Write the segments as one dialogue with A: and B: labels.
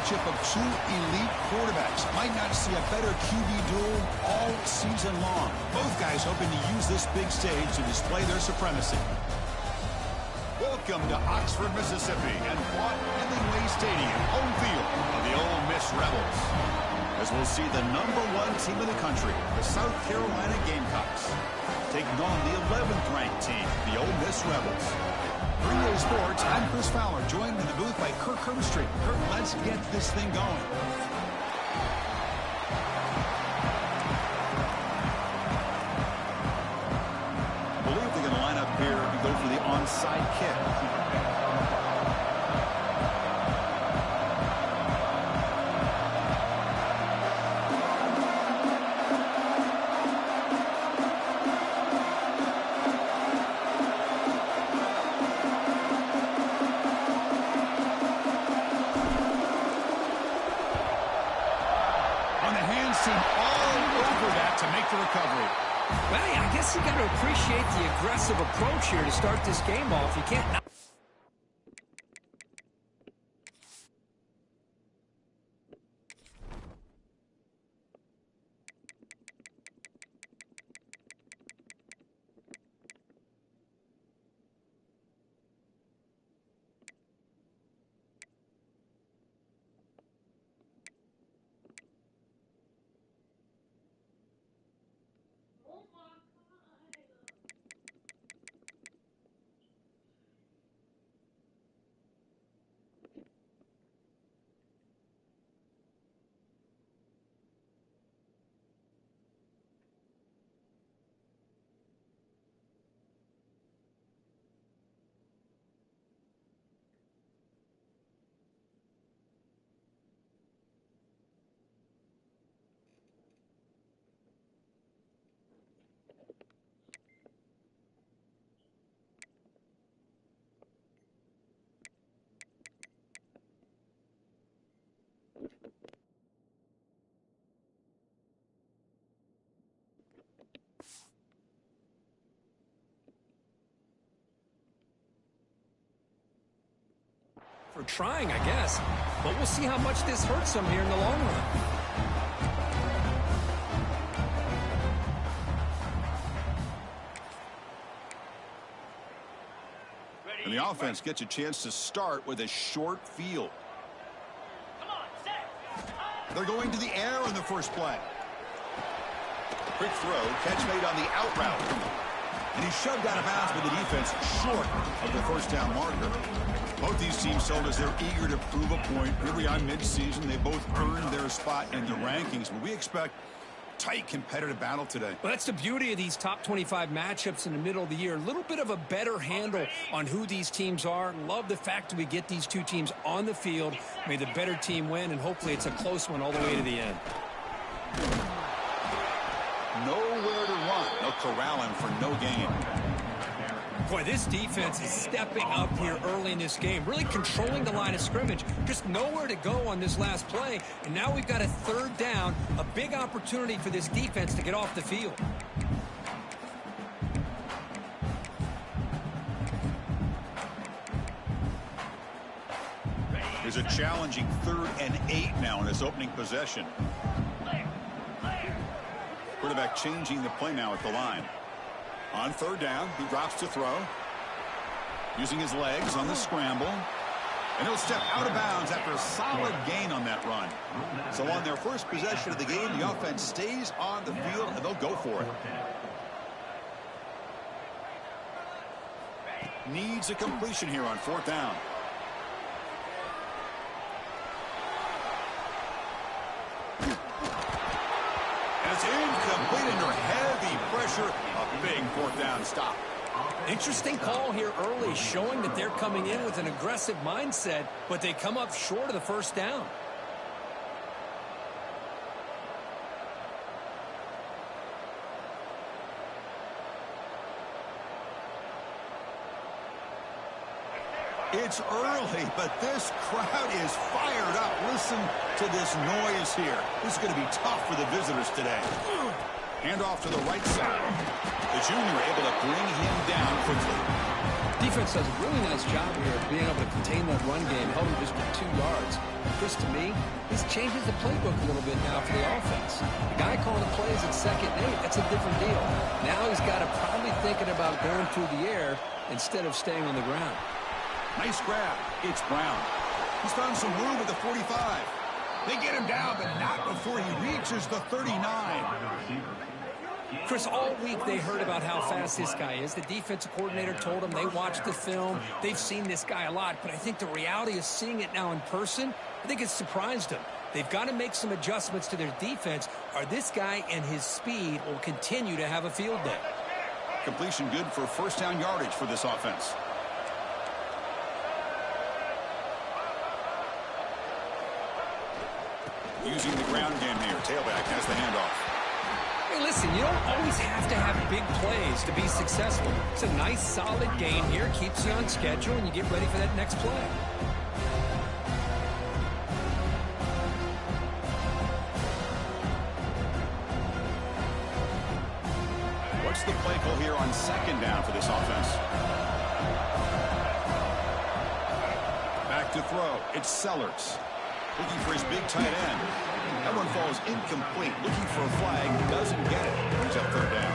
A: matchup of two elite quarterbacks. Might not see a better QB duel all season long. Both guys hoping to use this big stage to display their supremacy. Welcome to Oxford, Mississippi, and Watt Hemingway Stadium, home field of the Ole Miss Rebels. As we'll see the #1 team in the country, the South Carolina Gamecocks, taking on the 11th ranked team, the Ole Miss Rebels. 3A Sports, I'm Chris Fowler, joined in the booth by Kirk Herbstreit. Kirk, let's get this thing going. I believe they're going to line up here and go for the onside kick. Recovery.
B: Well, yeah, I guess you got to appreciate the aggressive approach here to start this game off. You can't. For trying, I guess. But we'll see how much this hurts them here in the long run.
A: And the offense gets a chance to start with a short field. They're going to the air in the first play. Quick throw, catch made on the out route. And he's shoved out of bounds with the defense short of the first down marker. Both these teams told us they're eager to prove a point. Here we are mid-season. They both earned their spot in the rankings. But we expect tight competitive battle today.
B: Well, that's the beauty of these top 25 matchups in the middle of the year. A little bit of a better handle on who these teams are. Love the fact that we get these two teams on the field. May the better team win, and hopefully it's a close one all the way to the end.
A: Nowhere to run. They'll corral him for no gain.
B: Boy, this defense is stepping up here early in this game, really controlling the line of scrimmage. Just nowhere to go on this last play. And now we've got a third down, a big opportunity for this defense to get off the field.
A: There's a challenging 3rd and 8 now in this opening possession. Quarterback changing the play now at the line. On 3rd down, he drops to throw. Using his legs on the scramble. And he'll step out of bounds after a solid gain on that run. So on their first possession of the game, the offense stays on the field, and they'll go for it. Needs a completion here on 4th down. It's incomplete under heavy pressure. A big 4th down stop.
B: Interesting call here early, showing that they're coming in with an aggressive mindset, but they come up short of the first down.
A: It's early, but this crowd is fired up. Listen to this noise here. This is going to be tough for the visitors today. Hand off to the right side. The junior able to bring him down quickly.
B: Defense does a really nice job here of being able to contain that run game, held him just for 2 yards. Chris, to me, this changes the playbook a little bit now for the offense. The guy calling the plays at 2nd and 8, that's a different deal. Now he's got to probably thinking about going through the air instead of staying on the ground.
A: Nice grab. It's Brown. He's found some room at the 45. They get him down, but not before he reaches the 39.
B: Chris, all week they heard about how fast this guy is. The defensive coordinator told them they watched the film. They've seen this guy a lot, but I think the reality of seeing it now in person, I think it's surprised them. They've got to make some adjustments to their defense, or this guy and his speed will continue to have a field day.
A: Completion good for first down yardage for this offense. Using the ground game here. Tailback has the handoff.
B: Hey, listen, you don't always have to have big plays to be successful. It's a nice, solid gain here. Keeps you on schedule, and you get ready for that next play.
A: What's the play call here on 2nd down for this offense? Back to throw. It's Sellers. Looking for his big tight end. That one falls incomplete. Looking for a flag. Doesn't get it. Brings up 3rd down.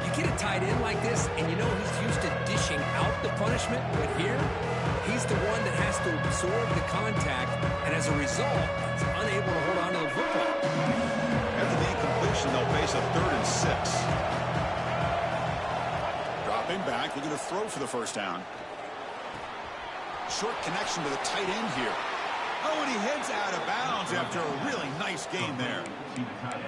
B: You get a tight end like this, and you know he's used to dishing out the punishment, but here, he's the one that has to absorb the contact, and as a result, he's unable to hold on to the football.
A: After the incompletion, they'll face a 3rd and 6. Dropping back, looking to throw for the first down. Short connection to the tight end here. Oh, and he heads out of bounds after a really nice game there.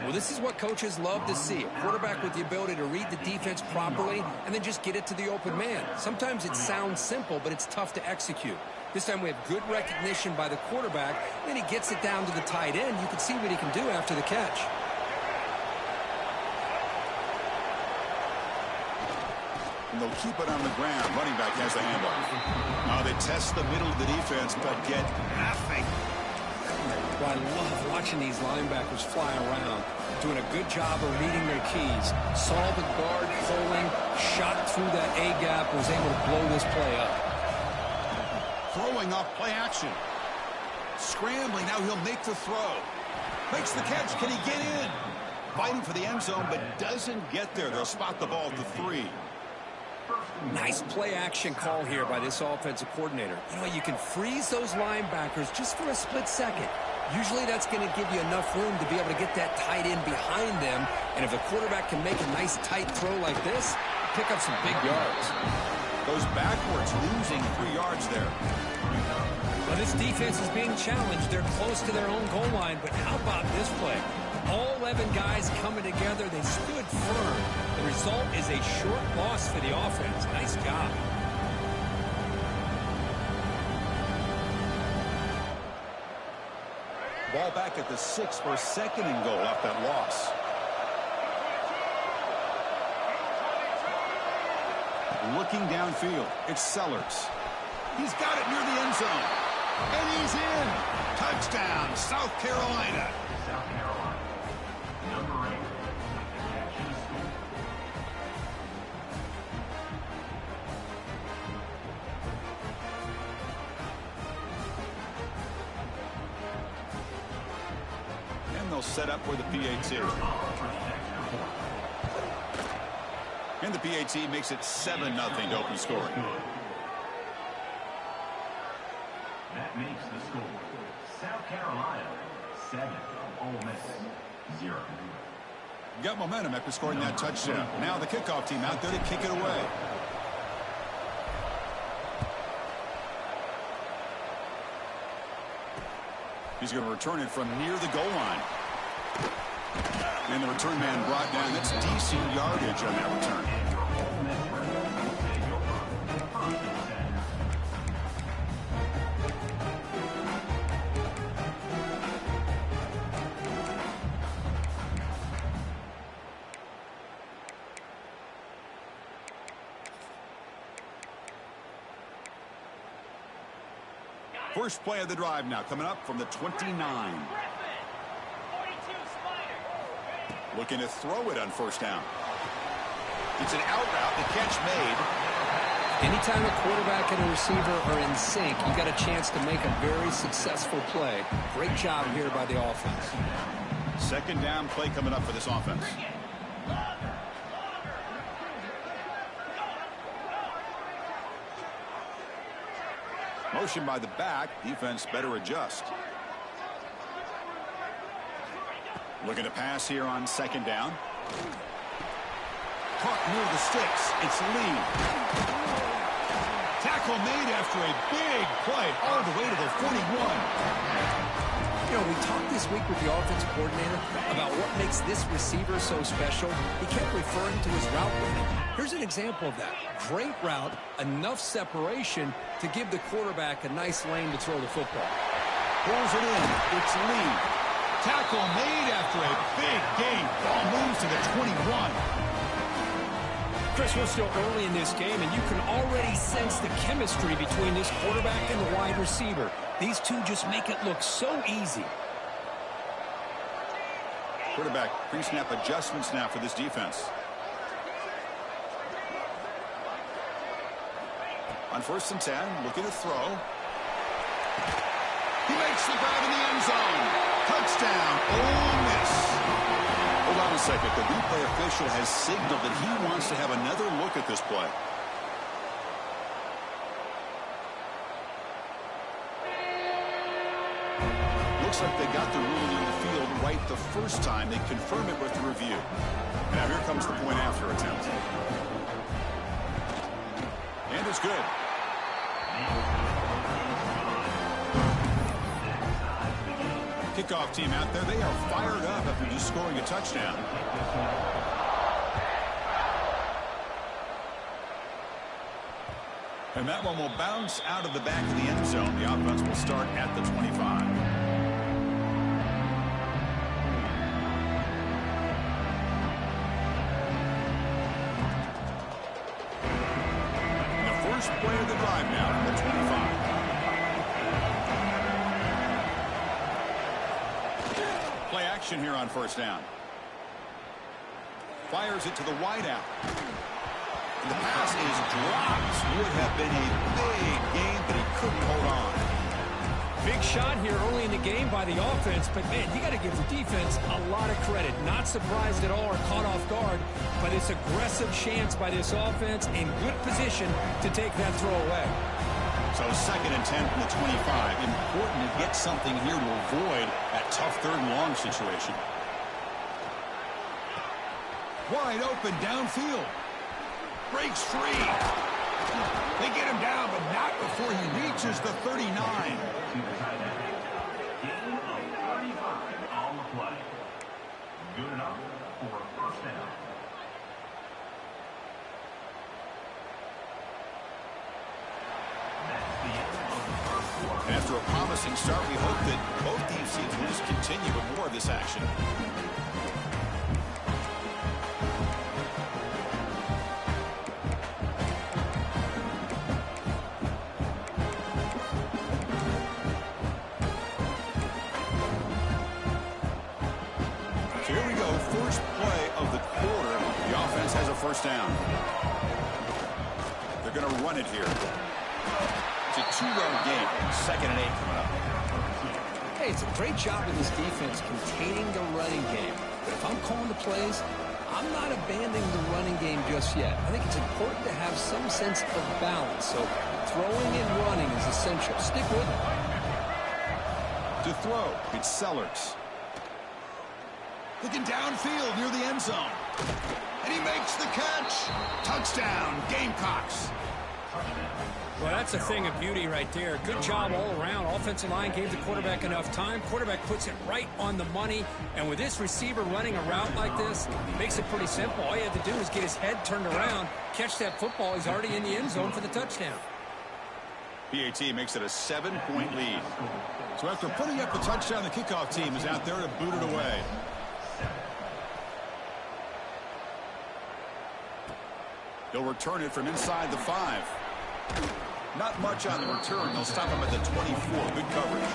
B: Well, this is what coaches love to see. A quarterback with the ability to read the defense properly and then just get it to the open man. Sometimes it sounds simple, but it's tough to execute. This time we have good recognition by the quarterback. Then he gets it down to the tight end. You can see what he can do after the catch.
A: And they'll keep it on the ground. Running back has the handoff. Now they test the middle of the defense, but get nothing.
B: Well, I love watching these linebackers fly around, doing a good job of reading their keys. Saw the guard pulling, shot through that A-gap, was able to blow this play up.
A: Throwing off play action. Scrambling, now he'll make the throw. Makes the catch, can he get in? Fighting for the end zone, but doesn't get there. They'll spot the ball at the 3.
B: Nice play action call here by this offensive coordinator. You know, you can freeze those linebackers just for a split second. Usually that's going to give you enough room to be able to get that tight end behind them. And if the quarterback can make a nice tight throw like this, pick up some big yards.
A: Goes backwards, losing 3 yards there.
B: Well, this defense is being challenged. They're close to their own goal line, but how about this play? All 11 guys coming together. They stood firm. The result is a short loss for the offense. Nice job.
A: Ball back at the 6 for 2nd and goal off that loss. Looking downfield, it's Sellers. He's got it near the end zone. And he's in. Touchdown, South Carolina.
C: Number 8.
A: And they'll set up for the PAT. And the PAT makes it 7-0 to open scoring.
C: That makes the score South Carolina 7, Ole Miss 0.
A: Got momentum after scoring that touchdown. Now the kickoff team out there to kick it away. He's going to return it from near the goal line. And the return man brought down. That's decent yardage on that return. First play of the drive now coming up from the 29. Looking to throw it on first down. It's an out route. The catch made.
B: Anytime a quarterback and a receiver are in sync, you got a chance to make a very successful play. Great job here by the offense.
A: Second down play coming up for this offense. Motion by the back. Defense better adjust. Looking to pass here on second down. Caught near the sticks. It's Lee. Tackle made after a big play all the way to the 41.
B: You know, we talked this week with the offensive coordinator about what makes this receiver so special. He kept referring to his route running. Here's an example of that. Great route, enough separation to give the quarterback a nice lane to throw the football.
A: Pulls it in. It's Lee. Tackle made after a big gain. Ball moves to the 21.
B: Chris, we're still early in this game, and you can already sense the chemistry between this quarterback and the wide receiver. These two just make it look so easy.
A: Quarterback pre-snap adjustments now for this defense. On 1st and 10, looking to throw. He makes the grab in the end zone. Touchdown, Ole Miss. Hold on a second. The replay official has signaled that he wants to have another look at this play. Looks like they got the ruling on the field right the first time. They confirm it with the review. Now here comes the point after attempt. And it's good. Kickoff team out there, they are fired up after just scoring a touchdown. And that one will bounce out of the back of the end zone. The offense will start at the 25. The first play of the drive now from the 25. Play action here on 1st down. Fires it to the wideout. And the pass is dropped. Would have been a big gain, but he couldn't hold on.
B: Big shot here early in the game by the offense, but man, you got to give the defense a lot of credit. Not surprised at all or caught off guard, but it's aggressive chance by this offense in good position to take that throw away.
A: So 2nd and 10 from the 25. Important to get something here to avoid that tough 3rd and long situation. Wide open downfield. Breaks free. They get him down, but not before he reaches the 39.
C: Gain of 35 on the play. Good enough for a 1st down.
A: And after a promising start, we hope that both these teams will just continue with more of this action. So here we go, first play of the quarter. The offense has a 1st down. They're going to run it here. It's a 2-yard gain. 2nd and 8 coming up.
B: Hey, it's a great job of this defense containing the running game. But if I'm calling the plays, I'm not abandoning the running game just yet. I think it's important to have some sense of balance. So throwing and running is essential. Stick with it.
A: To throw, it's Sellers. Looking downfield near the end zone. And he makes the catch. Touchdown, Gamecocks.
B: Well, that's a thing of beauty right there. Good job all around. Offensive line gave the quarterback enough time. Quarterback puts it right on the money. And with this receiver running a route like this, makes it pretty simple. All you have to do is get his head turned around, catch that football. He's already in the end zone for the touchdown.
A: PAT makes it a 7-point lead. So after putting up the touchdown, the kickoff team is out there to boot it away. They'll return it from inside the 5. Not much on the return. They'll stop him at the 24. Good coverage.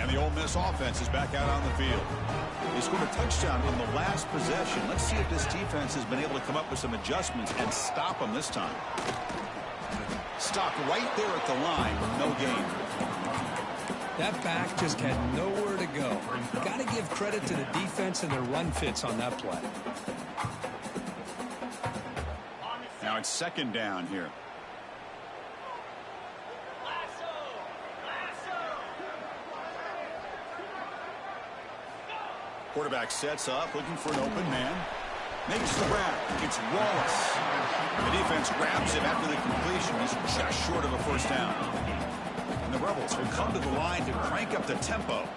A: And the Ole Miss this offense is back out on the field. They scored a touchdown on the last possession. Let's see if this defense has been able to come up with some adjustments and stop them this time. Stopped right there at the line. No gain.
B: That back just had nowhere to go. Got to give credit to the defense and their run fits on that play.
A: Now it's second down here. Quarterback sets up, looking for an open man. Makes the grab. It's Wallace. The defense grabs him after the completion. He's just short of a first down. And the Rebels will come to the line to crank up the tempo.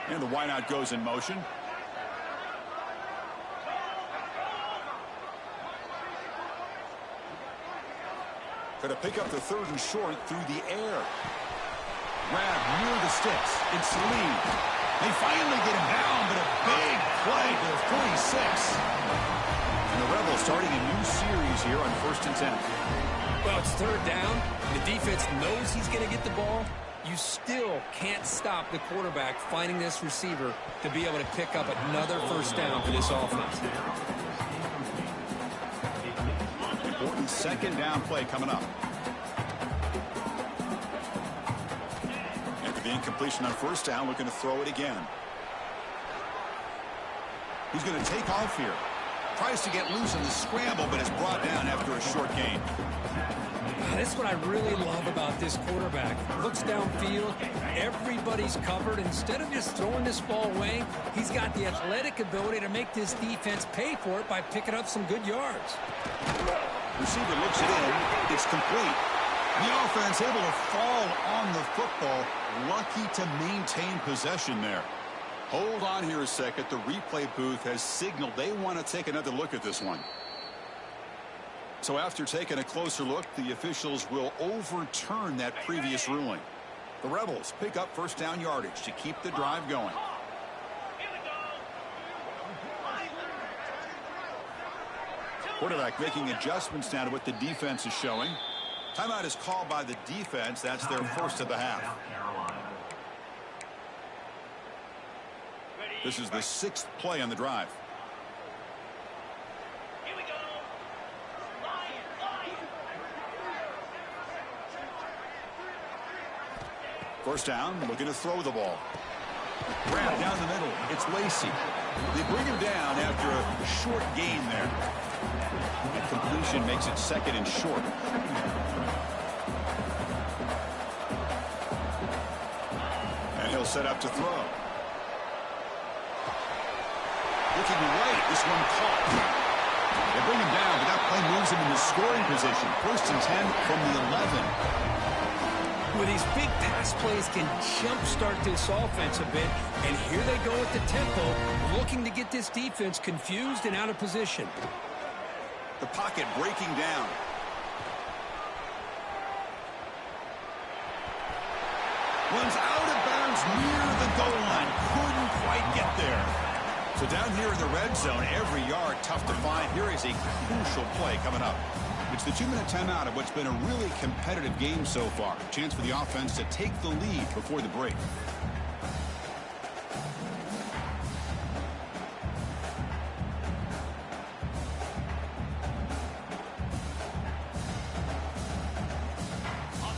A: And the wideout goes in motion. Going to pick up the third and short through the air. Grab near the sticks. It's Lee. They finally get him down, but a big play to the 46. And the Rebels starting a new series here on 1st and 10.
B: Well, it's third down. The defense knows he's going to get the ball. You still can't stop the quarterback finding this receiver to be able to pick up another first down for this offense.
A: Important second down play coming up. After the incompletion on first down, looking to throw it again. He's going to take off here. Tries to get loose in the scramble, but is brought down after a short gain.
B: That's what I really love about this quarterback. Looks downfield, everybody's covered. Instead of just throwing this ball away, he's got the athletic ability to make this defense pay for it by picking up some good yards.
A: Receiver looks it in. It's complete. The offense able to fall on the football. Lucky to maintain possession there. Hold on here a second. The replay booth has signaled they want to take another look at this one. So after taking a closer look, the officials will overturn that previous ruling. The Rebels pick up first down yardage to keep the drive going. Quarterback making adjustments now to what the defense is showing. Timeout is called by the defense. That's their first of the half. This is the 6th play on the drive. First down, looking to throw the ball. Grab down the middle. It's Lacey. They bring him down after a short gain there. The completion makes it second and short. And he'll set up to throw. Looking right, this one caught. They bring him down, but that play moves him into scoring position. 1st and 10 from the 11.
B: With these big pass plays can jumpstart this offense a bit, and here they go at the tempo, looking to get this defense confused and out of position.
A: The pocket breaking down. Runs out of bounds near the goal line. Couldn't quite get there. So down here in the red zone, every yard tough to find. Here is a crucial play coming up. It's the 2-minute timeout of what's been a really competitive game so far. Chance for the offense to take the lead before the break.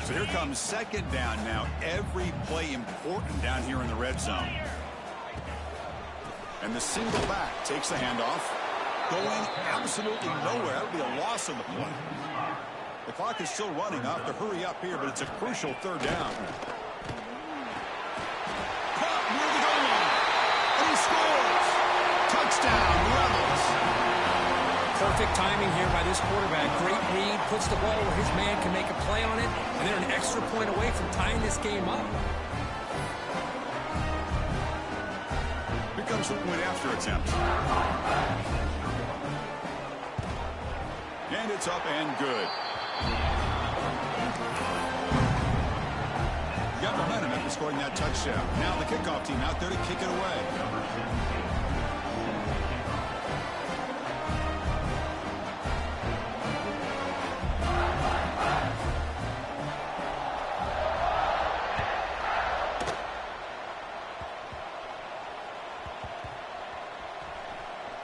A: So here comes second down now. Every play important down here in the red zone. And the single back takes the handoff. Going absolutely nowhere. That would be a loss on the play. The clock is still running. I'll have to hurry up here, but it's a crucial third down. Caught near the goal line. And he scores. Touchdown, Rebels.
B: Perfect timing here by this quarterback. Great read. Puts the ball where his man can make a play on it. And they're an extra point away from tying this game up.
A: Here comes the point after attempt. And it's up and good. Got momentum after scoring that touchdown. Now the kickoff team out there to kick it away.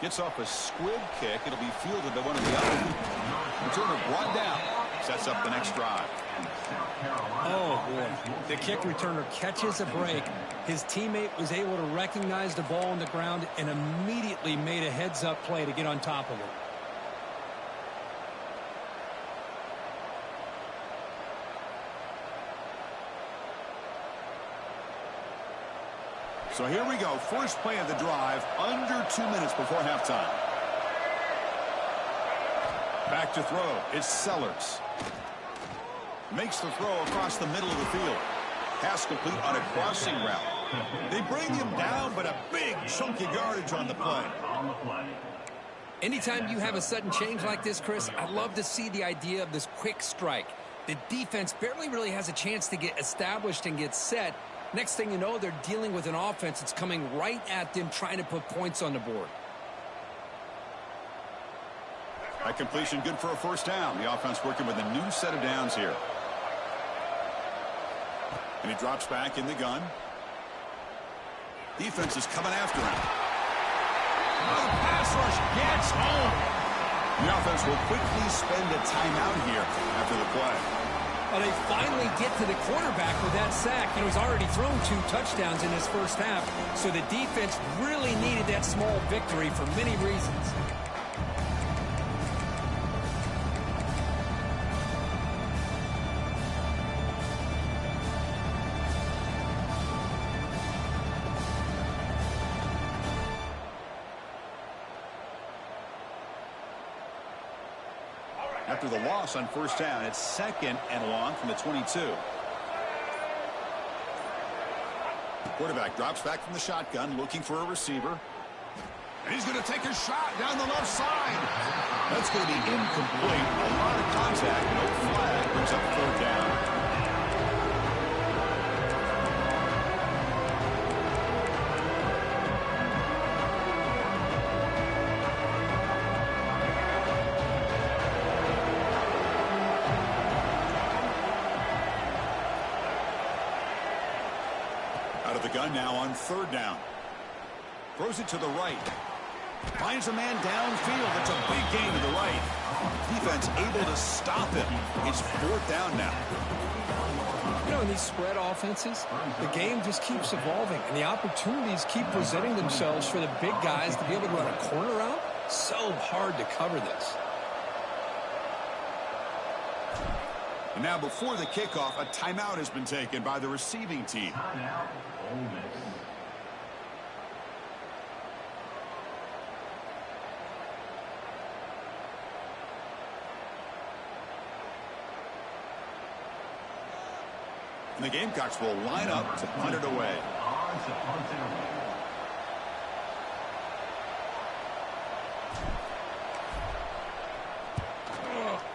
A: Gets off a squib kick. It'll be fielded by one of the others. Returner brought down. Sets up the next drive.
B: Oh, boy. The kick returner catches a break. His teammate was able to recognize the ball on the ground and immediately made a heads-up play to get on top of it.
A: So here we go. First play of the drive, under 2 minutes before halftime. Back to throw. It's Sellers. Makes the throw across the middle of the field. Pass complete on a crossing route. They bring him down, but a big chunk of yardage on the play.
B: Anytime you have a sudden change like this, Chris, I love to see the idea of this quick strike. The defense barely really has a chance to get established and get set. Next thing you know, they're dealing with an offense that's coming right at them, trying to put points on the board.
A: That completion good for a first down. The offense working with a new set of downs here. And he drops back in the gun. Defense is coming after him. Oh, the pass rush gets home. The offense will quickly spend a timeout here after the play.
B: Well, they finally get to the quarterback with that sack. He's already thrown 2 touchdowns in his first half, so the defense really needed that small victory for many reasons.
A: After the loss on first down, it's 2nd and long from the 22. The quarterback drops back from the shotgun, looking for a receiver. And he's going to take a shot down the left side. That's going to be incomplete. A lot of contact. No flag. Brings up 3rd down. The gun now on 3rd down. Throws it to the right. Finds a man downfield. That's a big gain to the right. Defense able to stop him. It's 4th down now.
B: You know, in these spread offenses, the game just keeps evolving, and the opportunities keep presenting themselves for the big guys to be able to run a corner out. So hard to cover this.
A: And now before the kickoff, a timeout has been taken by the receiving team. And the Gamecocks will line up to punt it away.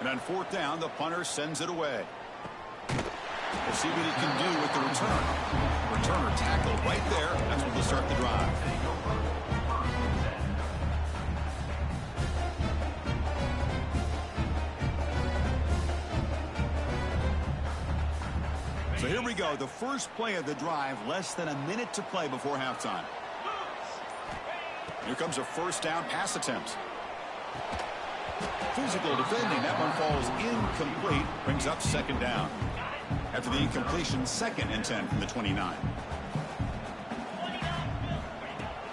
A: And on 4th down, the punter sends it away. We'll see what he can do with the return. Returner tackled right there. That's what will start the drive. So here we go. The first play of the drive. Less than a minute to play before halftime. Here comes a first down pass attempt. Physical defending. That one falls incomplete. Brings up 2nd down. After the incompletion, 2nd and 10 from the 29.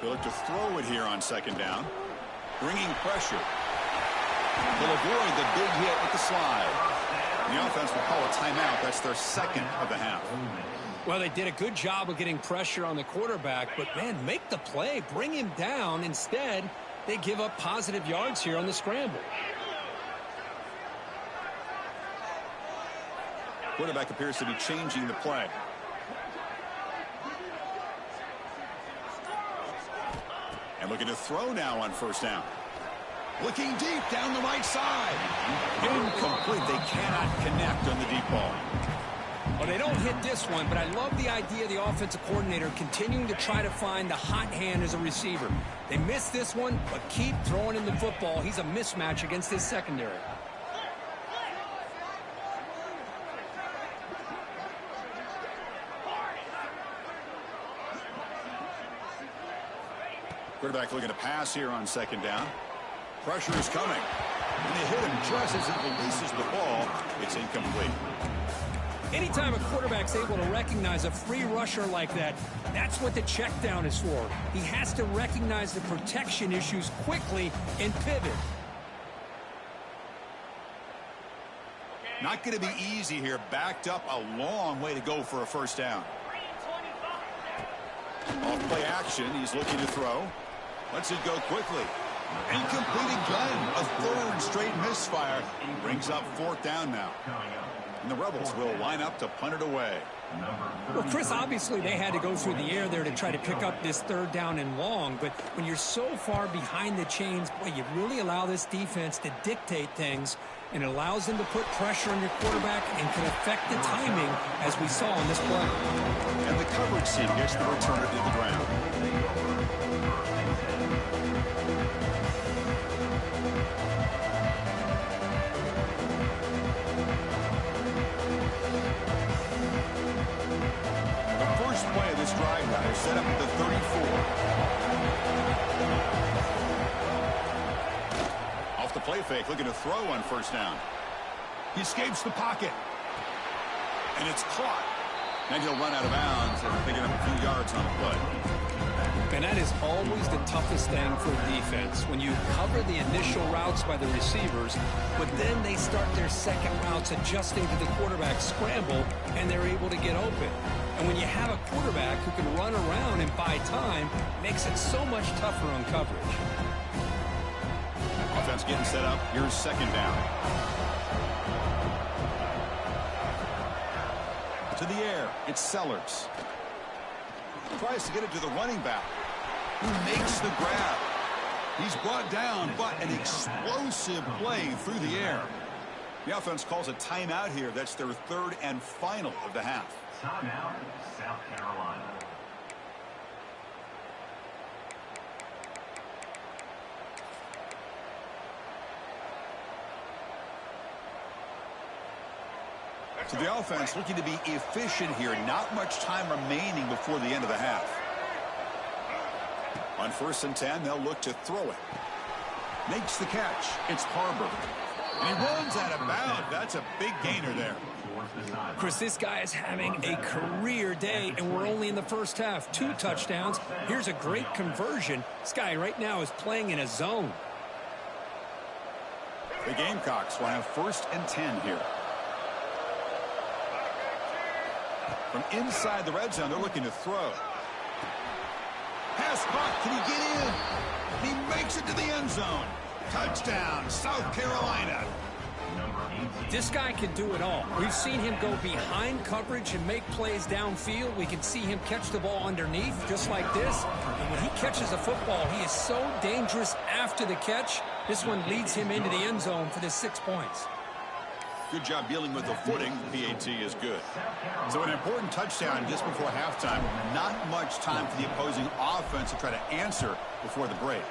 A: They'll look to throw it here on 2nd down. Bringing pressure. They'll avoid the big hit with the slide. The offense will call a timeout. That's their 2nd of the half.
B: Well, they did a good job of getting pressure on the quarterback, but, man, make the play. Bring him down. Instead, they give up positive yards here on the scramble.
A: Quarterback appears to be changing the play. And looking to throw now on first down. Looking deep down the right side. Incomplete. They cannot connect on the deep ball.
B: Well, they don't hit this one, but I love the idea of the offensive coordinator continuing to try to find the hot hand as a receiver. They missed this one, but keep throwing him the football. He's a mismatch against his secondary.
A: Quarterback looking to pass here on second down. Pressure is coming. And they hit him just as he releases the ball. It's incomplete.
B: Anytime a quarterback's able to recognize a free rusher like that, that's what the check down is for. He has to recognize the protection issues quickly and pivot.
A: Not going to be easy here. Backed up a long way to go for a first down. Off play action. He's looking to throw. Lets it go quickly. Incomplete again. A third straight misfire. Brings up fourth down now. And the Rebels will line up to punt it away.
B: Well, Chris, obviously they had to go through the air there to try to pick up this third down and long, but when you're so far behind the chains, boy, you really allow this defense to dictate things, and it allows them to put pressure on your quarterback and can affect the timing, as we saw in this play.
A: And the coverage team gets the returner to the ground. Play of this drive now. They're set up at the 34. Off the play fake, looking to throw on first down. He escapes the pocket. And it's caught. And he'll run out of bounds after picking up a few yards on the play.
B: And that is always the toughest thing for defense, when you cover the initial routes by the receivers, but then they start their second routes adjusting to the quarterback scramble, and they're able to get open. And when you have a quarterback who can run around and buy time, it makes it so much tougher on coverage.
A: Offense getting set up. Here's second down. To the air. It's Sellers. Tries to get it to the running back, who makes the grab. He's brought down, but an explosive play through the air. The offense calls a timeout here. That's their third and final of the half.
C: Timeout, South Carolina.
A: So the offense looking to be efficient here. Not much time remaining before the end of the half. On 1st and 10, they'll look to throw it. Makes the catch. It's Harbor. And he runs out of bounds. That's a big gainer there.
B: Chris, this guy is having a career day, and we're only in the first half. 2 touchdowns. Here's a great conversion. This guy right now is playing in a zone.
A: The Gamecocks will have 1st and 10 here. From inside the red zone, they're looking to throw. Pass caught. Can he get in? He makes it to the end zone. Touchdown, South Carolina.
B: This guy can do it all. We've seen him go behind coverage and make plays downfield. We can see him catch the ball underneath, just like this. And when he catches a football, he is so dangerous after the catch. This one leads him into the end zone for the 6 points.
A: Good job dealing with the footing. PAT is good. So an important touchdown just before halftime. Not much time for the opposing offense to try to answer before the break.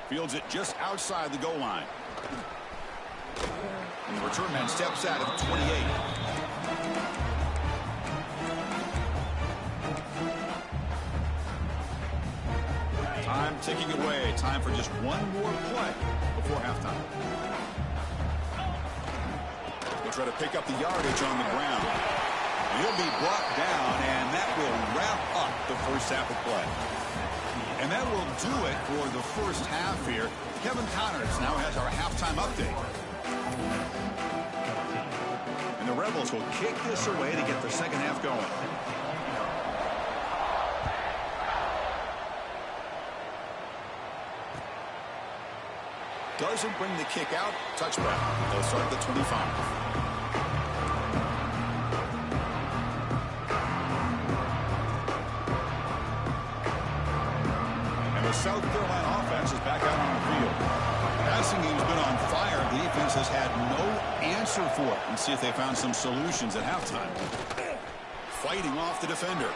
A: Fields it just outside the goal line. And the return man steps out at the 28. Time ticking away. Time for just one more play before halftime. They'll try to pick up the yardage on the ground. He'll be brought down, and that will wrap up the first half of play. And that will do it for the first half here. Kevin Connors now has our halftime update. And the Rebels will kick this away to get the second half going. Doesn't bring the kick out. Touchback. They'll start at the 25. The South Carolina offense is back out on the field. Passing game's been on fire. The defense has had no answer for it. And see if they found some solutions at halftime. Fighting off the defender.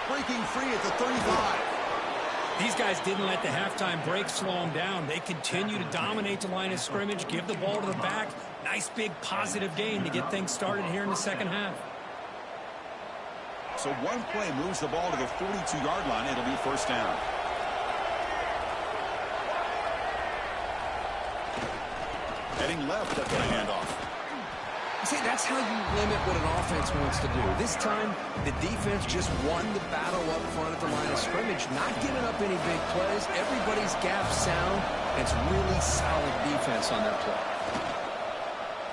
A: Breaking free at the 35.
B: These guys didn't let the halftime break slow them down. They continue to dominate the line of scrimmage, give the ball to the back. Nice big positive gain to get things started here in the second half.
A: So one play moves the ball to the 42-yard line. It'll be first down. Heading left after the handoff.
B: See, that's how you limit what an offense wants to do. This time, the defense just won the battle up front at the line of scrimmage, not giving up any big plays. Everybody's gap sound. It's really solid defense on their play.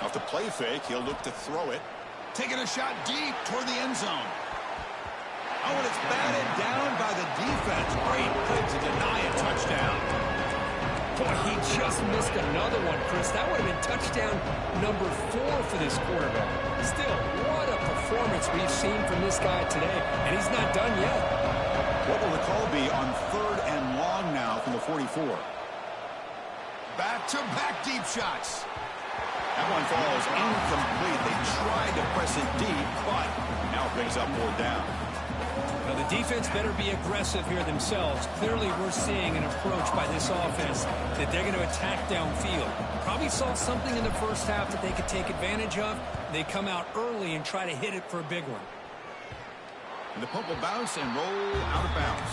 A: Off the play fake, he'll look to throw it. Taking a shot deep toward the end zone. Oh, and it's batted down by the defense. Great play to deny a touchdown.
B: Boy, he just missed another one, Chris. That would have been touchdown number 4 for this quarterback. Still, what a performance we've seen from this guy today, and he's not done yet.
A: What will the call be on 3rd and long now from the 44? Back-to-back deep shots. That one falls incomplete. They tried to press it deep, but now it brings up 4th down.
B: Now, the defense better be aggressive here themselves. Clearly, we're seeing an approach by this offense that they're going to attack downfield. Probably saw something in the first half that they could take advantage of. They come out early and try to hit it for a big one.
A: And the pump will bounce and roll out of bounds.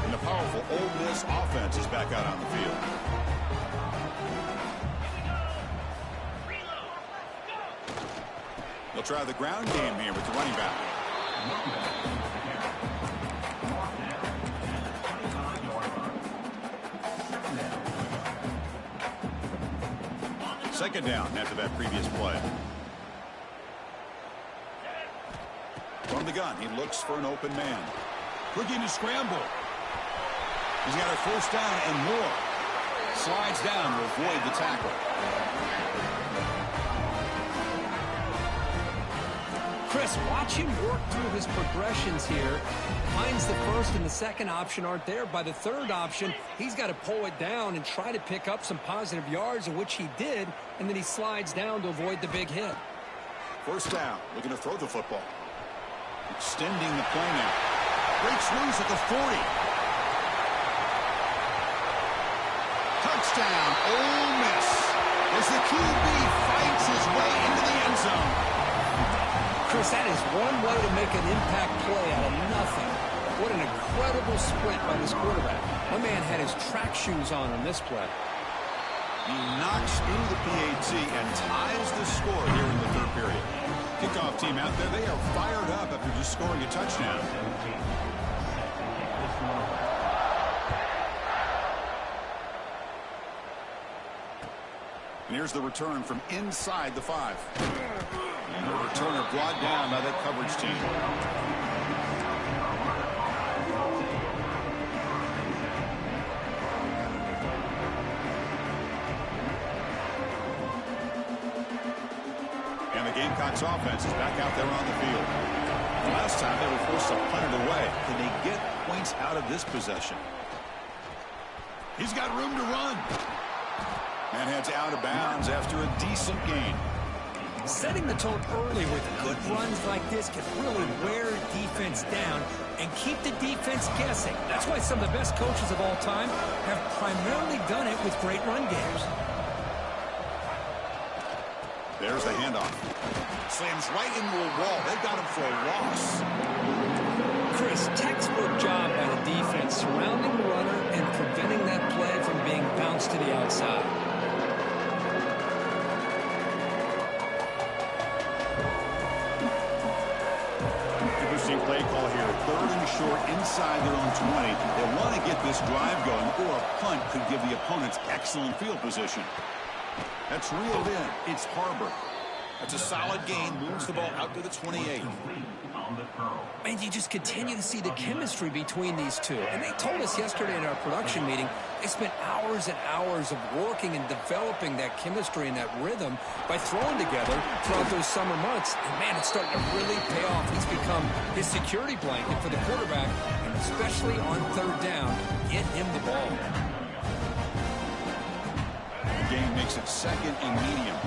A: And the powerful Ole Miss offense is back out on the field. They'll try the ground game here with the running back. Second down after that previous play. From the gun, he looks for an open man. Looking to scramble. He's got a first down and more. Slides down to avoid the tackle.
B: Chris, watch him work through his progressions here. Finds the first and the second option aren't there. By the third option, he's got to pull it down and try to pick up some positive yards, in which he did, and then he slides down to avoid the big hit.
A: First down, looking to throw the football. Extending the play now. Breaks loose at the 40. Touchdown, Ole Miss. As the QB fights his way into the end zone.
B: Chris, that is one way to make an impact play out of nothing. What an incredible split by this quarterback. My man had his track shoes on this play.
A: He knocks through the PAT and ties the score here in the 3rd period. Kickoff team out there, they are fired up after just scoring a touchdown. And here's the return from inside the 5. And the returner brought down by that coverage team. And the Gamecocks offense is back out there on the field. The last time they were forced to punt it away. Can they get points out of this possession? He's got room to run. And heads out of bounds after a decent gain.
B: Setting the tone early with good runs like this can really wear defense down and keep the defense guessing. That's why some of the best coaches of all time have primarily done it with great run games.
A: There's the handoff. Slams right into a wall. They got him for a loss.
B: Chris, textbook job by the defense surrounding the runner and preventing that play from being bounced to the outside.
A: Play call here, 3rd and short inside their own 20. They want to get this drive going, or a punt could give the opponents excellent field position. That's reeled in. It's Harbor. That's a solid gain. Moves the ball out to the 28.
B: And you just continue to see the chemistry between these two. And they told us yesterday in our production meeting, they spent hours and hours of working and developing that chemistry and that rhythm by throwing together throughout those summer months. And, man, it's starting to really pay off. He's become his security blanket for the quarterback, and especially on 3rd down, get him the ball.
A: The game makes it 2nd and medium.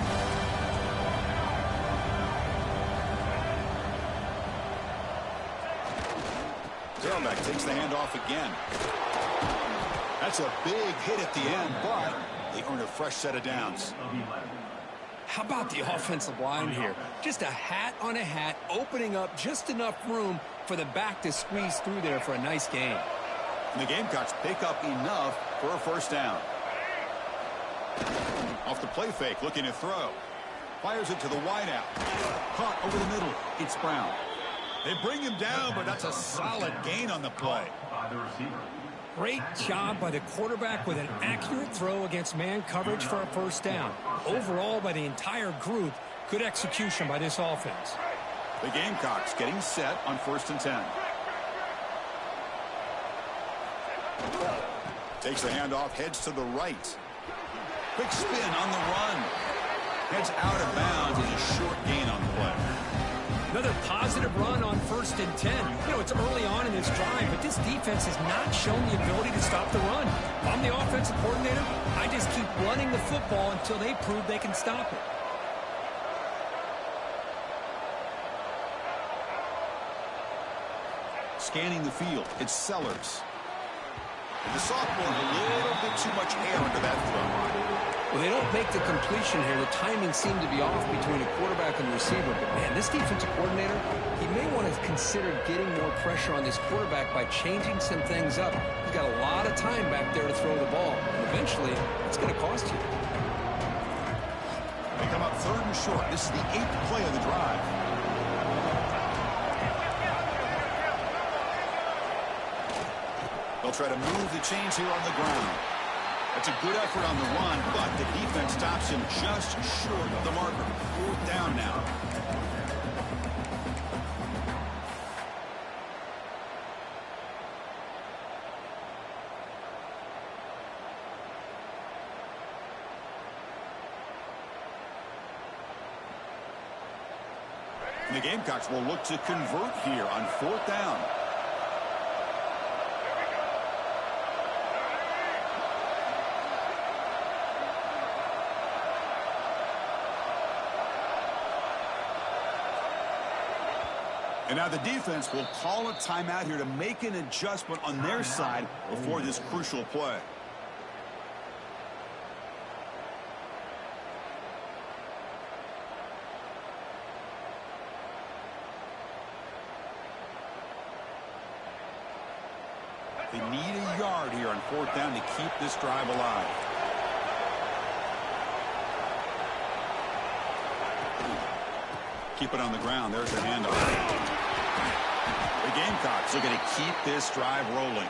A: Tailback takes the handoff again. That's a big hit at the end, but they earn a fresh set of downs.
B: How about the offensive line here? Just a hat on a hat, opening up just enough room for the back to squeeze through there for a nice gain.
A: And the Gamecocks pick up enough for a first down. Off the play fake, looking to throw. Fires it to the wideout. Caught over the middle. It's Brown. They bring him down, but that's a solid gain on the play.
C: By the receiver.
B: Great job by the quarterback with an accurate throw against man coverage for a first down. Overall, by the entire group, good execution by this offense.
A: The Gamecocks getting set on 1st and 10. Takes the handoff, heads to the right. Quick spin on the run. Heads out of bounds and a short gain on the play.
B: Another positive run on 1st and 10. You know, it's early on in this drive, but this defense has not shown the ability to stop the run. If I'm the offensive coordinator, I just keep running the football until they prove they can stop it.
A: Scanning the field, it's Sellers. And the sophomore, a little bit too much air under that throw.
B: Well, they don't make the completion here. The timing seemed to be off between a quarterback and receiver. But, man, this defensive coordinator, he may want to consider getting more pressure on this quarterback by changing some things up. He's got a lot of time back there to throw the ball. And eventually, it's going to cost you.
A: They come up 3rd and short. This is the 8th play of the drive. They'll try to move the chains here on the ground. That's a good effort on the run, but the defense stops him just short of the marker. 4th down now. The Gamecocks will look to convert here on 4th down. And now the defense will call a timeout here to make an adjustment on their side before this crucial play. They need a yard here on 4th down to keep this drive alive. Keep it on the ground. There's the handoff. The Gamecocks are going to keep this drive rolling.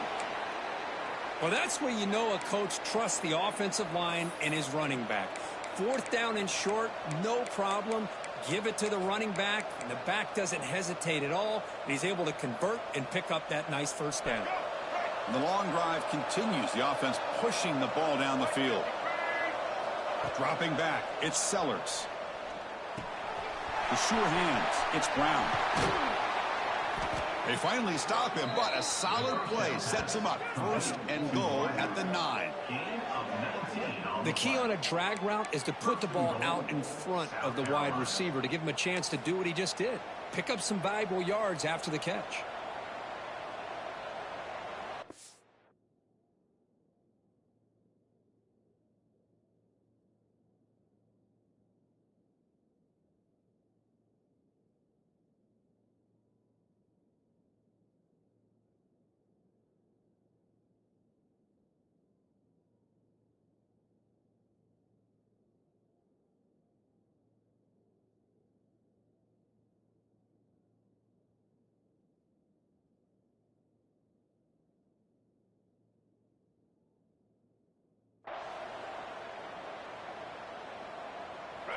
B: Well, that's where you know a coach trusts the offensive line and his running back. 4th down and short, no problem. Give it to the running back, and the back doesn't hesitate at all. He's able to convert and pick up that nice first down.
A: And the long drive continues. The offense pushing the ball down the field. Dropping back, it's Sellers. The sure hands, it's Brown. They finally stop him, but a solid play sets him up. 1st and goal at the 9.
B: The key on a drag route is to put the ball out in front of the wide receiver to give him a chance to do what he just did. Pick up some valuable yards after the catch.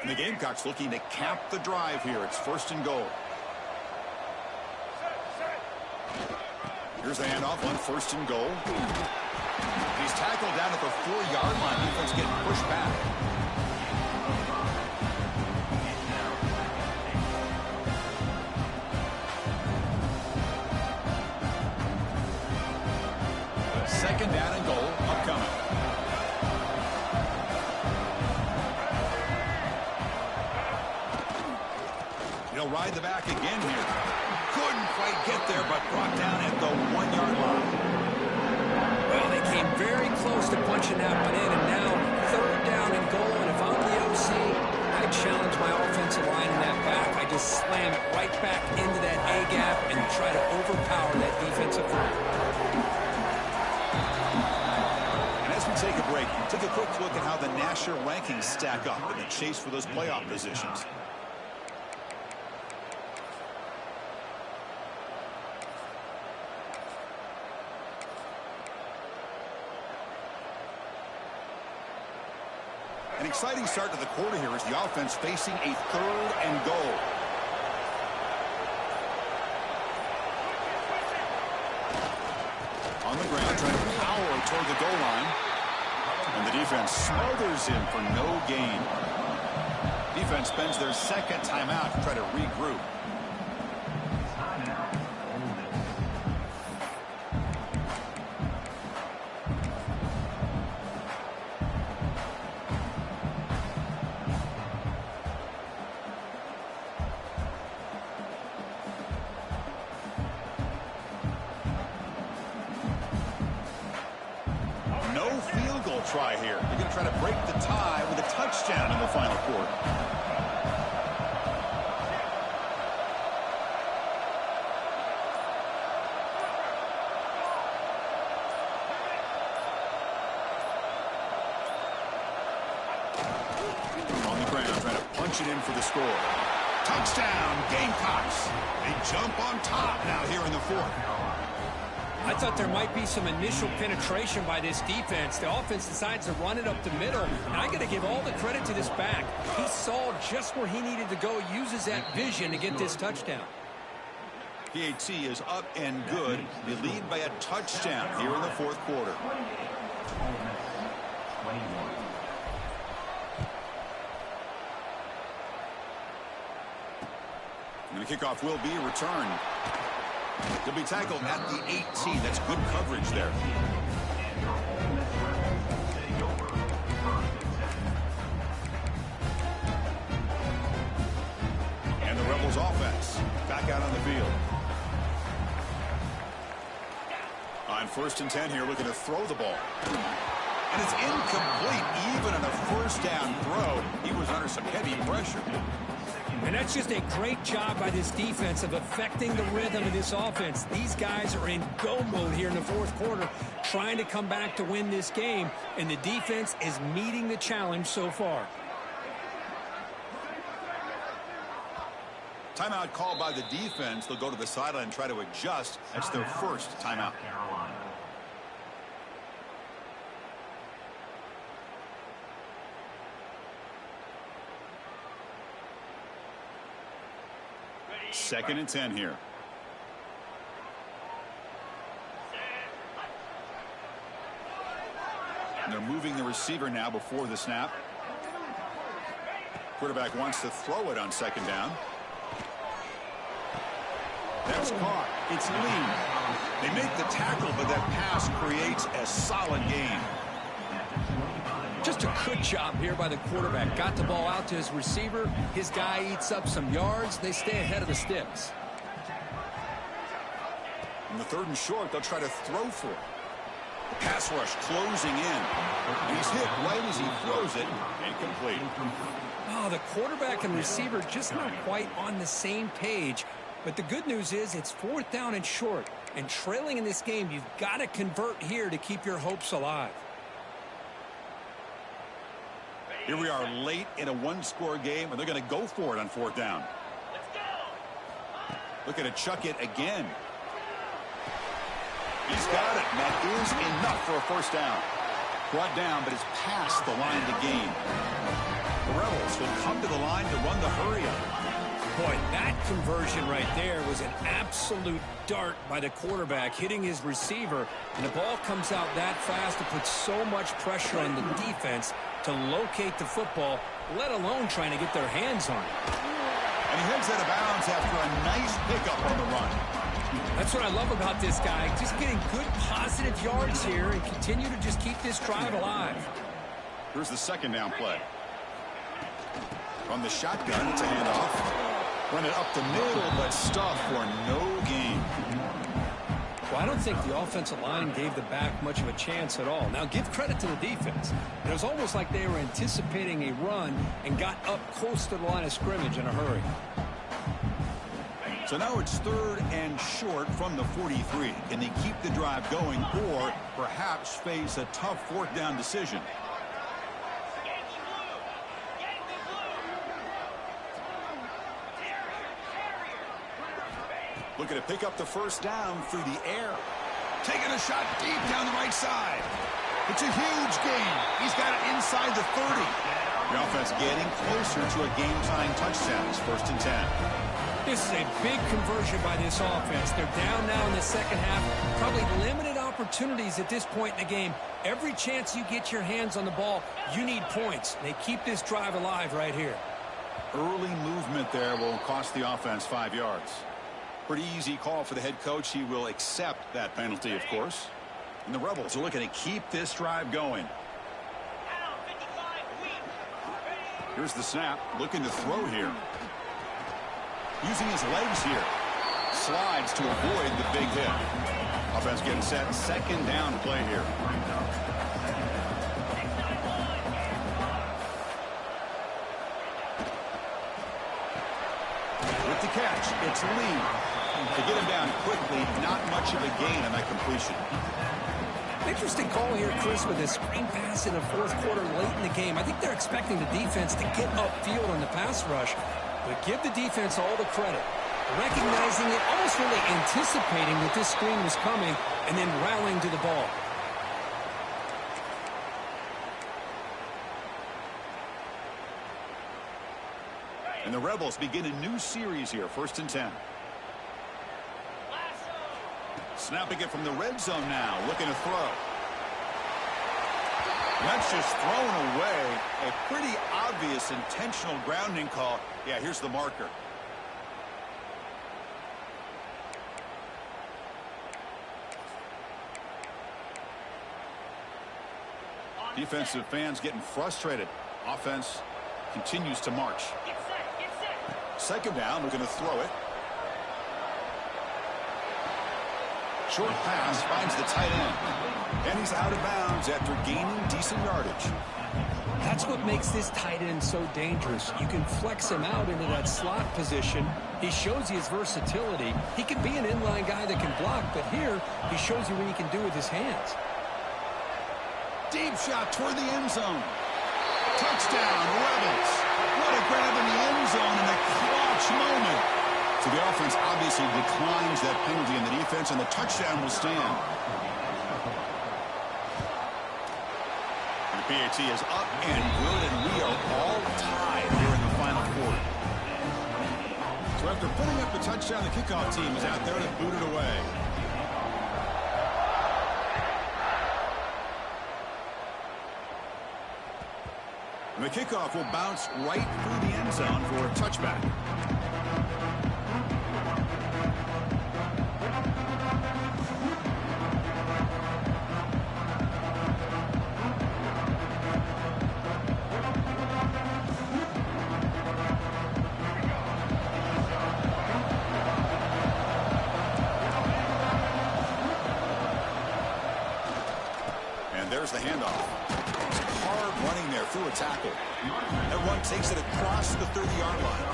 A: And the Gamecocks looking to cap the drive here. It's 1st and goal. Here's the handoff on 1st and goal. He's tackled down at the 4-yard line. Defense getting pushed back. Second down and goal upcoming. He'll ride the back again here. Couldn't quite get there, but brought down at the 1-yard line.
B: Well, they came very close to punching that one in, and now 3rd down and goal. And if I'm the OC, I challenge my offensive line in that back. I just slam it right back into that A-gap and try to overpower that defensive front.
A: And as we take a break, take a quick look at how the national rankings stack up in the chase for those playoff positions. An exciting start to the quarter here as the offense facing a 3rd and goal. On the ground, trying to power toward the goal line. And the defense smothers him for no gain. Defense spends their 2nd timeout to try to regroup. Try here. They're going to try to break the tie with a touchdown in the final quarter. On the ground, trying to punch it in for the score. Touchdown, Gamecocks. They jump on top now here in the 4th.
B: I thought there might be some initial penetration by this defense. The offense decides to run it up the middle. And I got to give all the credit to this back. He saw just where he needed to go, uses that vision to get this touchdown.
A: PAT is up and good. They lead by a touchdown here in the 4th quarter. And the kickoff will be a return. He'll be tackled at the 18. That's good coverage there. And the Rebels offense back out on the field. On 1st and 10 here, looking to throw the ball. And it's incomplete. Even on a 1st down throw, he was under some heavy pressure.
B: And that's just a great job by this defense of affecting the rhythm of this offense. These guys are in go mode here in the 4th quarter, trying to come back to win this game, and the defense is meeting the challenge so far.
A: Timeout called by the defense. They'll go to the sideline and try to adjust. That's their 1st timeout. Second and 10 here. And they're moving the receiver now before the snap. Quarterback wants to throw it on 2nd down. That's caught. It's Meee. They make the tackle, but that pass creates a solid gain.
B: Just a good job here by the quarterback. Got the ball out to his receiver. His guy eats up some yards. They stay ahead of the sticks.
A: In the 3rd and short, they'll try to throw for it. The pass rush closing in. And he's hit right as he throws it. Incomplete.
B: Oh, the quarterback and receiver just not quite on the same page. But the good news is it's 4th down and short. And trailing in this game, you've got to convert here to keep your hopes alive.
A: Here we are late in a 1-score game, and they're going to go for it on 4th down. Looking to chuck it again. He's got it, and that is enough for a 1st down. Brought down, but it's past the line to gain. The Rebels will come to the line to run the hurry-up.
B: Boy, that conversion right there was an absolute dart by the quarterback, hitting his receiver, and the ball comes out that fast to put so much pressure on the defense to locate the football, let alone trying to get their hands on it.
A: And he heads out of bounds after a nice pickup on the run.
B: That's what I love about this guy, just getting good positive yards here and continue to just keep this drive alive.
A: Here's the 2nd down play. From the shotgun, it's a handoff. Run it up the middle, but stuffed for no gain.
B: Well, I don't think the offensive line gave the back much of a chance at all. Now, give credit to the defense. It was almost like they were anticipating a run and got up close to the line of scrimmage in a hurry.
A: So now it's 3rd and short from the 43. Can they keep the drive going or perhaps face a tough 4th down decision? Looking to pick up the 1st down through the air. Taking a shot deep down the right side. It's a huge gain. He's got it inside the 30. The offense getting closer to a game-tying touchdown. It's 1st and 10.
B: This is a big conversion by this offense. They're down now in the second half. Probably limited opportunities at this point in the game. Every chance you get your hands on the ball, you need points. They keep this drive alive right here.
A: Early movement there will cost the offense 5 yards. Pretty easy call for the head coach. He will accept that penalty, of course. And the Rebels are looking to keep this drive going. Here's the snap. Looking to throw here. Using his legs here. Slides to avoid the big hit. Offense getting set. 2nd down play here. With the catch, it's Lee. To get him down quickly, not much of a gain on that completion.
B: Interesting call here, Chris, with a screen pass in the 4th quarter late in the game. I think they're expecting the defense to get upfield on the pass rush, but give the defense all the credit. Recognizing it, almost really anticipating that this screen was coming, and then rallying to the ball.
A: And the Rebels begin a new series here, 1st and 10. Snapping it from the red zone now, looking to throw. That's just thrown away. A pretty obvious intentional grounding call. Yeah, here's the marker. Defensive fans getting frustrated. Offense continues to march. 2nd down, looking to throw it. Short pass finds the tight end. And he's out of bounds after gaining decent yardage.
B: That's what makes this tight end so dangerous. You can flex him out into that slot position. He shows you his versatility. He can be an inline guy that can block, but here he shows you what he can do with his hands.
A: Deep shot toward the end zone. Touchdown, Rebels. What a grab in the end zone in a clutch moment. So the offense obviously declines that penalty in the defense, and the touchdown will stand. And the PAT is up and good, and we are all tied here in the final quarter. So after putting up the touchdown, the kickoff team is out there to boot it away. And the kickoff will bounce right through the end zone for a touchback. There's the handoff. It's hard running there through a tackle. That run takes it across the 30-yard line.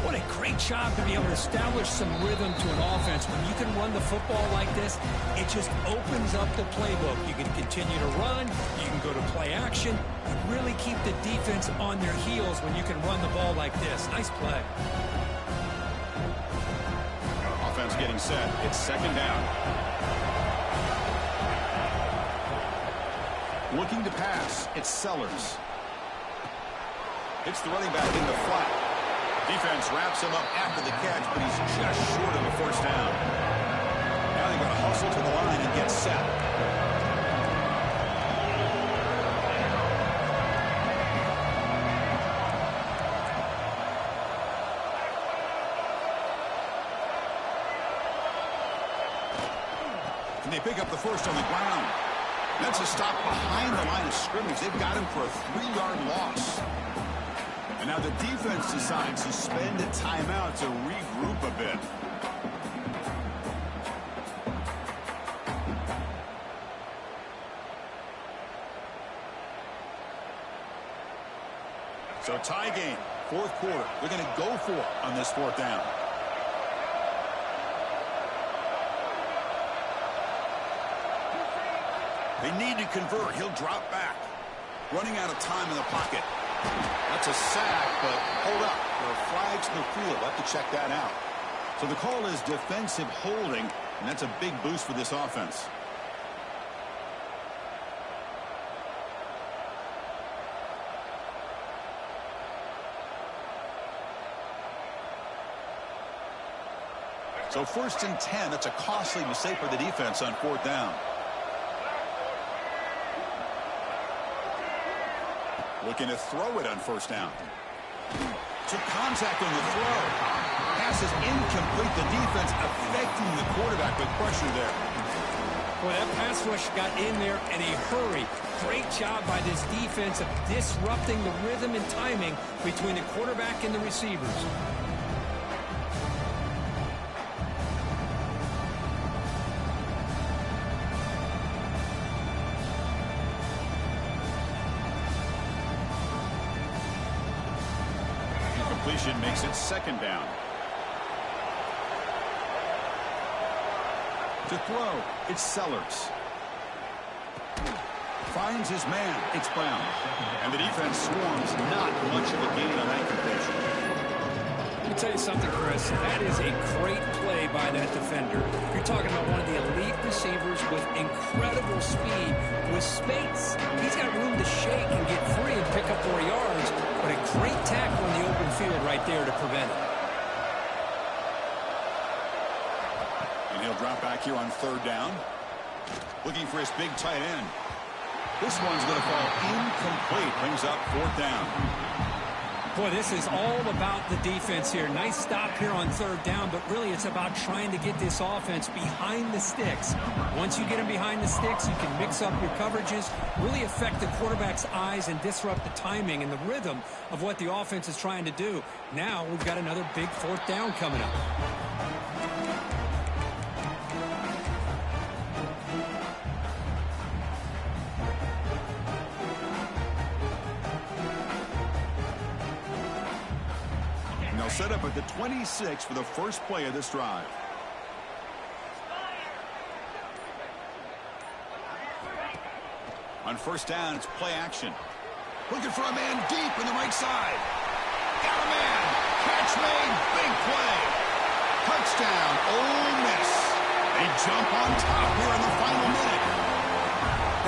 B: What a great job to be able to establish some rhythm to an offense. When you can run the football like this, it just opens up the playbook. You can continue to run. You can go to play action. You really keep the defense on their heels when you can run the ball like this. Nice play.
A: Offense getting set. It's 2nd down. Looking to pass. It's Sellers. It's the running back in the flat. Defense wraps him up after the catch, but he's just short of the 1st down. Now they've got to hustle to the line and get set. And they pick up the 1st on the ground. That's a stop behind the line of scrimmage. They've got him for a 3-yard loss. And now the defense decides to spend a timeout to regroup a bit. So tie game, fourth quarter. They're going to go for it on this fourth down. They need to convert. He'll drop back. Running out of time in the pocket. That's a sack, but hold up. There are flags in the field. We'll have to check that out. So the call is defensive holding, and that's a big boost for this offense. So 1st and 10, that's a costly mistake for the defense on fourth down. Looking to throw it on first down. Took contact on the throw. Pass is incomplete. The defense affecting the quarterback with pressure there.
B: Boy, that pass rush got in there in a hurry. Great job by this defense of disrupting the rhythm and timing between the quarterback and the receivers.
A: Completion makes it second down. To throw, it's Sellers. Finds his man. It's Brown. And the defense swarms. Not much of a gain on that completion.
B: Let me tell you something, Chris. That is a great play by that defender. You're talking about one of the elite receivers with incredible speed, with space. He's got room to shake and get free and pick up more yards, but a great tackle in the open field right there to prevent it.
A: And he'll drop back here on third down. Looking for his big tight end. This one's going to fall incomplete. Brings up fourth down.
B: Boy, this is all about the defense here. Nice stop here on third down, but really it's about trying to get this offense behind the sticks. Once you get them behind the sticks, you can mix up your coverages, really affect the quarterback's eyes and disrupt the timing and the rhythm of what the offense is trying to do. Now we've got another big fourth down coming up.
A: Set up at the 26 for the first play of this drive. On first down, it's play action. Looking for a man deep in the right side. Got a man. Catch made. Big play. Touchdown. Ole Miss. They jump on top here in the final minute.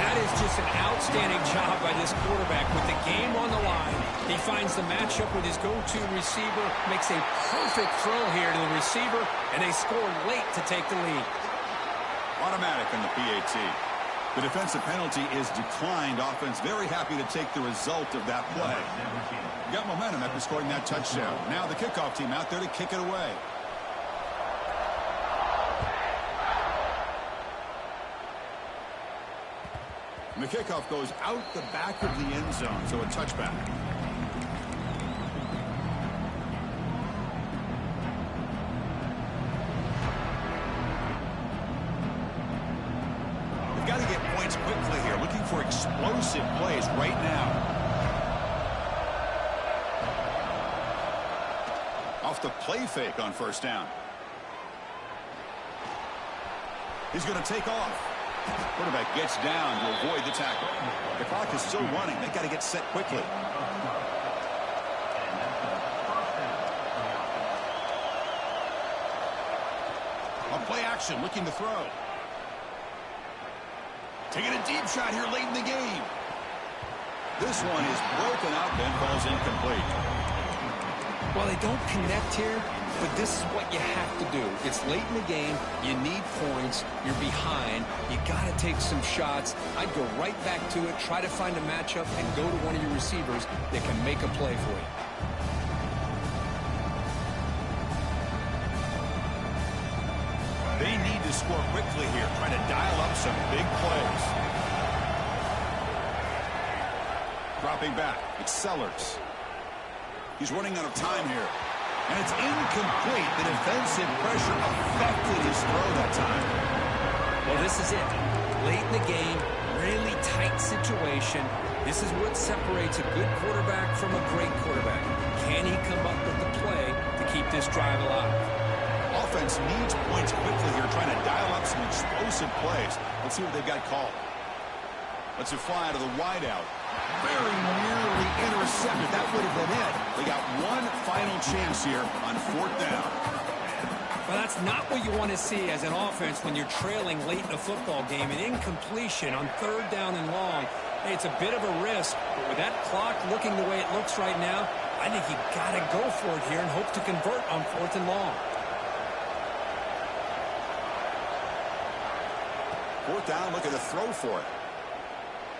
B: That is just an outstanding job by this quarterback with the game on the line. He finds the matchup with his go-to receiver, makes a perfect throw here to the receiver, and they score late to take the lead.
A: Automatic on the PAT. The defensive penalty is declined. Offense very happy to take the result of that play. Got momentum after scoring that touchdown. Now the kickoff team out there to kick it away. And the kickoff goes out the back of the end zone, so a touchback. We've got to get points quickly here. Looking for explosive plays right now. Off the play fake on first down. He's going to take off. Quarterback gets down to avoid the tackle. The clock is still running. They've got to get set quickly. On play action, looking to throw. Taking a deep shot here late in the game. This one is broken up and falls incomplete.
B: Well, they don't connect here, but this is what you have to do. It's late in the game. You need points. You're behind. You got to take some shots. I'd go right back to it, try to find a matchup, and go to one of your receivers that can make a play for you.
A: They need to score quickly here, trying to dial up some big plays. Dropping back, it's Sellers. He's running out of time here. And it's incomplete. The defensive pressure affected his throw that time.
B: Well, this is it. Late in the game, really tight situation. This is what separates a good quarterback from a great quarterback. Can he come up with the play to keep this drive alive?
A: Offense needs points quickly here, trying to dial up some explosive plays. Let's see what they've got called. Let's fly out of the wideout. Very nearly intercepted. That would have been it. They got one final chance here on 4th down.
B: Well, that's not what you want to see as an offense when you're trailing late in a football game. An incompletion on 3rd down and long. Hey, it's a bit of a risk, but with that clock looking the way it looks right now, I think you got to go for it here and hope to convert on 4th and long.
A: 4th down, look at the throw for it.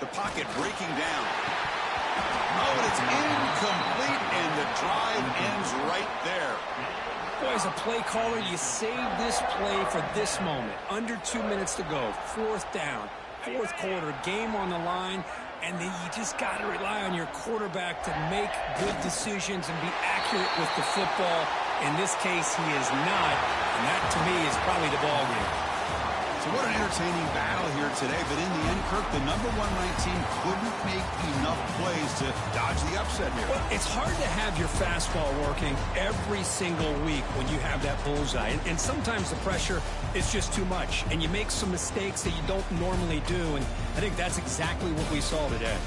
A: The pocket breaking down. Oh, and it's incomplete, and the drive ends right there.
B: Boy, as a play caller, you save this play for this moment. Under 2 minutes to go, 4th down, 4th quarter, game on the line, and then you just got to rely on your quarterback to make good decisions and be accurate with the football. In this case, he is not, and that, to me, is probably the ball game.
A: So what an entertaining battle here today, but in the end, Kirk, the number 1 ranked team couldn't make enough plays to dodge the upset here.
B: Well, it's hard to have your fastball working every single week when you have that bullseye, and sometimes the pressure is just too much, and you make some mistakes that you don't normally do, and I think that's exactly what we saw today.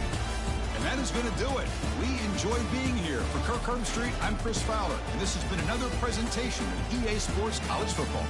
A: And that is going to do it. We enjoyed being here. For Kirk Herbstreit, I'm Chris Fowler, and this has been another presentation of EA Sports College Football.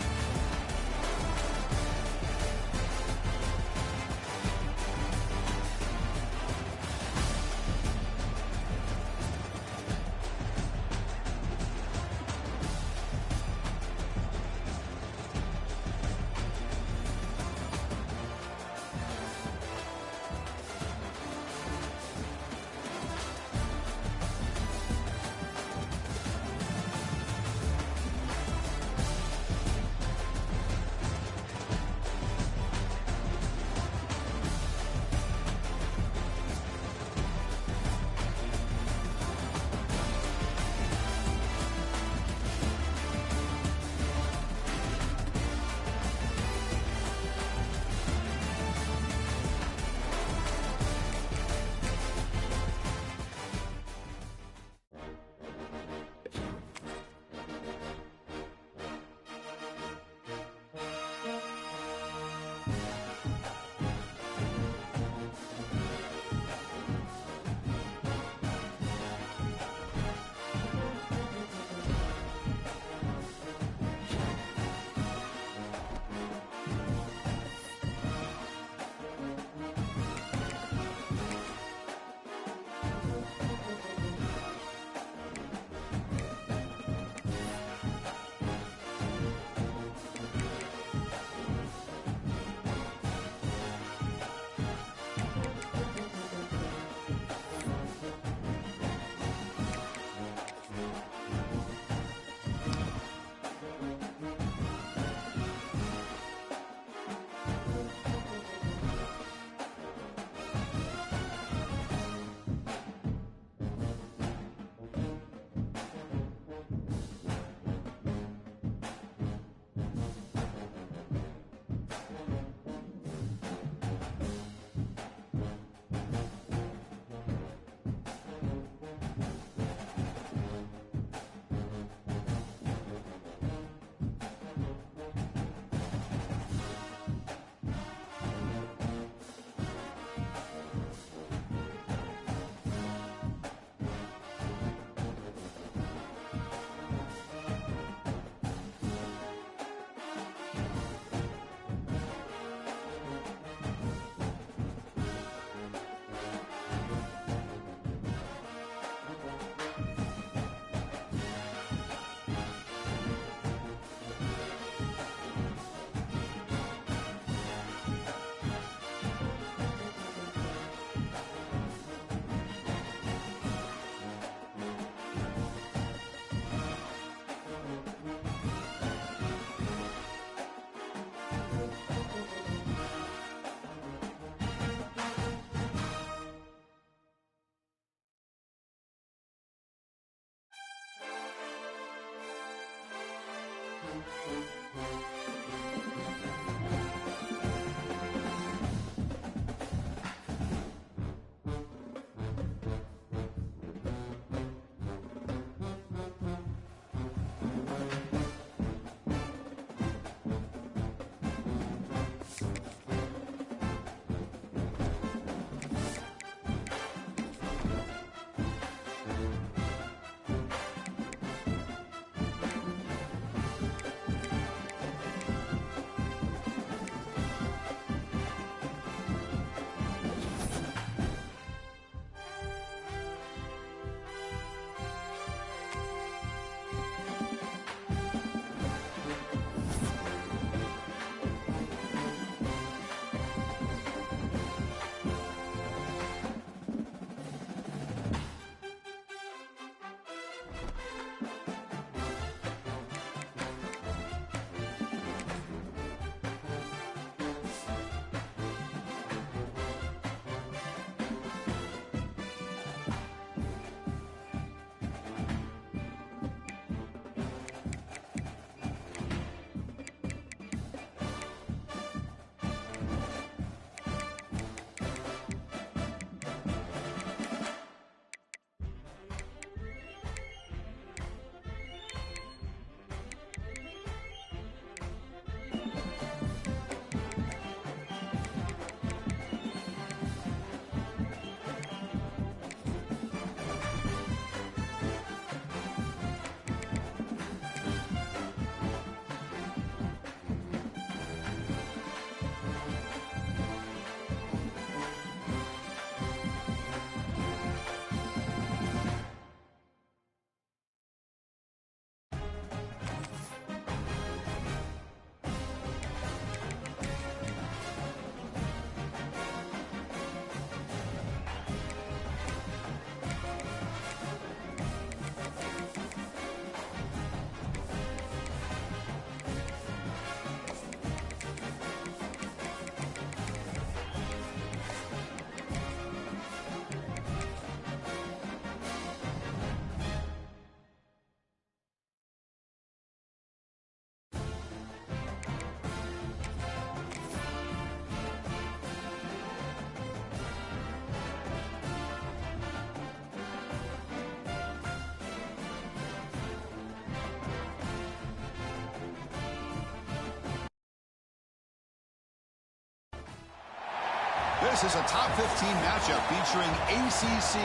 A: This is a top 15 matchup featuring ACC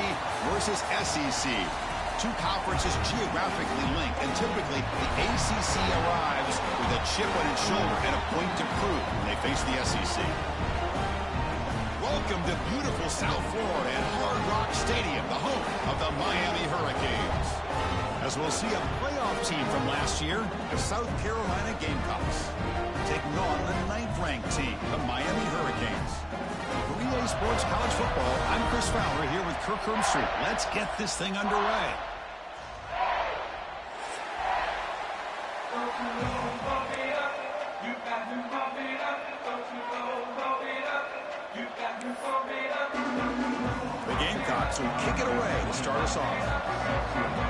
A: versus SEC. Two conferences geographically linked, and typically the ACC arrives with a chip on its shoulder and a point to prove when they face the SEC. Welcome to beautiful South Florida and Hard Rock Stadium, the home of the Miami Hurricanes. As we'll see a playoff team from last year, the South Carolina Gamecocks, taking on the 9th-ranked team, the Miami Hurricanes. For EA Sports College Football, I'm Chris Fowler here with Kirk Herbstreit. Let's get this thing underway. The Gamecocks will kick it away to start us off.